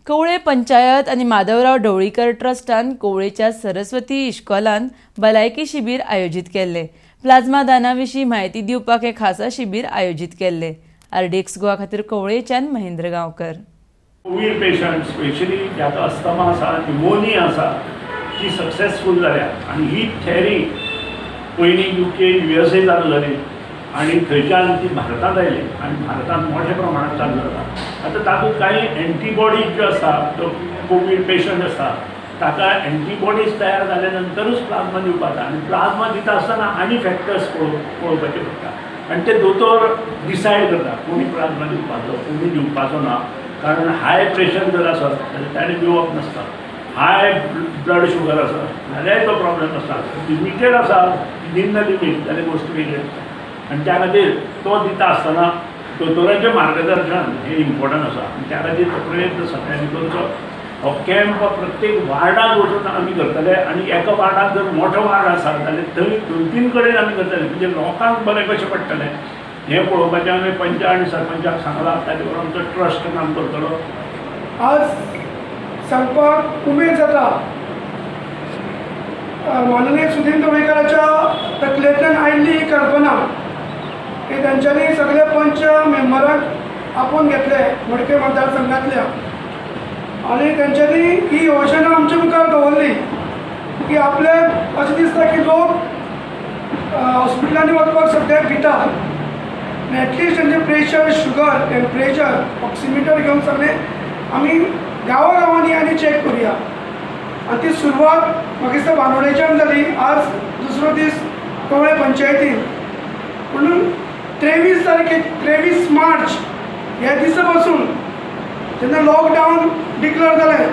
कवळे पंचायत आणि माधवराव ढवळीकर ट्रस्टान कवळेच्या सरस्वती इश्कॉलांत भलायकी शिबीर आयोजीत केल्ले। प्लाझ्मा दाना विशीं म्हायती दिवपाक हे खासा शिबीर आयोजीत केल्ले। आरडीएक्स गोवा खातीर कवळेच्यान Mahendra Gaonkar. Covid patient specially ज्याका अस्थमा आसा, न्युमोनिया आसा ती सक्सेसफूल जाल्या आनी ही थेरी पयलीं UK USA चालू जाली आणि थंयच्यान ती भारतांत आयली आनी भारतांत मोठ्या प्रमाणात चालू जाता। आतां तातूंत काही एंटीबॉडीज ज्यो आसा तो कोविड पेशंट आसा ताका एंटीबॉडीज तयार जाल्या नंतरूच प्लाझ्मा दिवपाक जाता आनी प्लाझ्मा दिता आसतना आनी फॅक्टर्स पळोवपाचे पडटा आनी ते दोतोर डिसायड करता कोणी प्लाझ्मा दिवपाचो कोणी दिवपाचो ना। कारण हाय प्रेशर जर आसत जाल्यार ताणें दिवप नासता, हाय ब्लड शुगर आसत जाल्यार तो प्रॉब्लेम आसता, लिमिटेड आसा इन द लिमीट जाल्यार गोश्ट वेगळी आसता आनी त्या खातीर तो दिता आसतना दोतोरांचें मार्गदर्शन हें इम्पॉर्टंट आसा आनी त्या खातीर तो प्रयत्न सगळ्यांनी करचो। हो कॅम्प प्रत्येक वार्डाक वचून आमी करतले आनी एका वार्डाक जर मोठो वार्ड आसा जाल्यार थंय 2-3 कडेन आमी करतले म्हणजे लोकांक बरें कशें पडटलें हें पळोवपाचें आमी पंच आनी सरपंचाक सांगलां। ताचे बरोबर आमचो ट्रस्ट काम करतलो। आज सांगपाक उमेद जाता माननीय सुदीन ढवळीकराच्या तकलेंतल्यान आयिल्ली ही कल्पना की तांच्यांनी सगळे पंच मेंबरांक आपोवन घेतले मडके मतदारसंघांतल्या आनी तांच्यांनी ही योजना आमच्या मुखार दवरली की आपल्याक अशें दिसता की लोक हॉस्पिटलांनी वचपाक सद्याक भितात। एटलिस्ट तांचे प्रेशर, शुगर, टेम्परेचर, ऑक्सिमिटर घेवन सगळे आमी गांवांनी आनी चॅक करुया आनी ती सुरवात म्हाका दिसता बांदोडेच्यान जाली। आज दुसरो दीस कवळे पंचायतीन म्हणून 23 मार्च ह्या दिसा पासून जेन्ना लॉकडावन डिक्लेअर जालें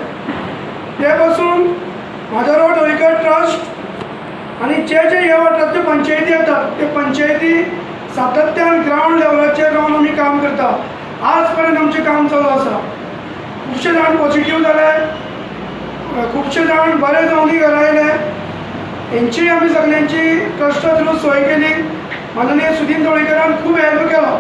ते पासून माधवराव ढवळीकर ट्रस्ट आनी जे ह्या वाठारांतल्यो पंचायती येतात ते पंचायती सातत्यान ग्रावंड लेवलाचेर रावन आमी काम करता। आज पर्यंत आमचें काम चालू आसा। खुबशे जाण पॉझिटिव्ह जाले, खुबशे जाण बरे जावनी घरा आयले। हेंची आमी सगळ्यांची ट्रस्टा थ्रू सोय केली। माननीय सुदीन ढवळीकरान खूब हेल्प केलो।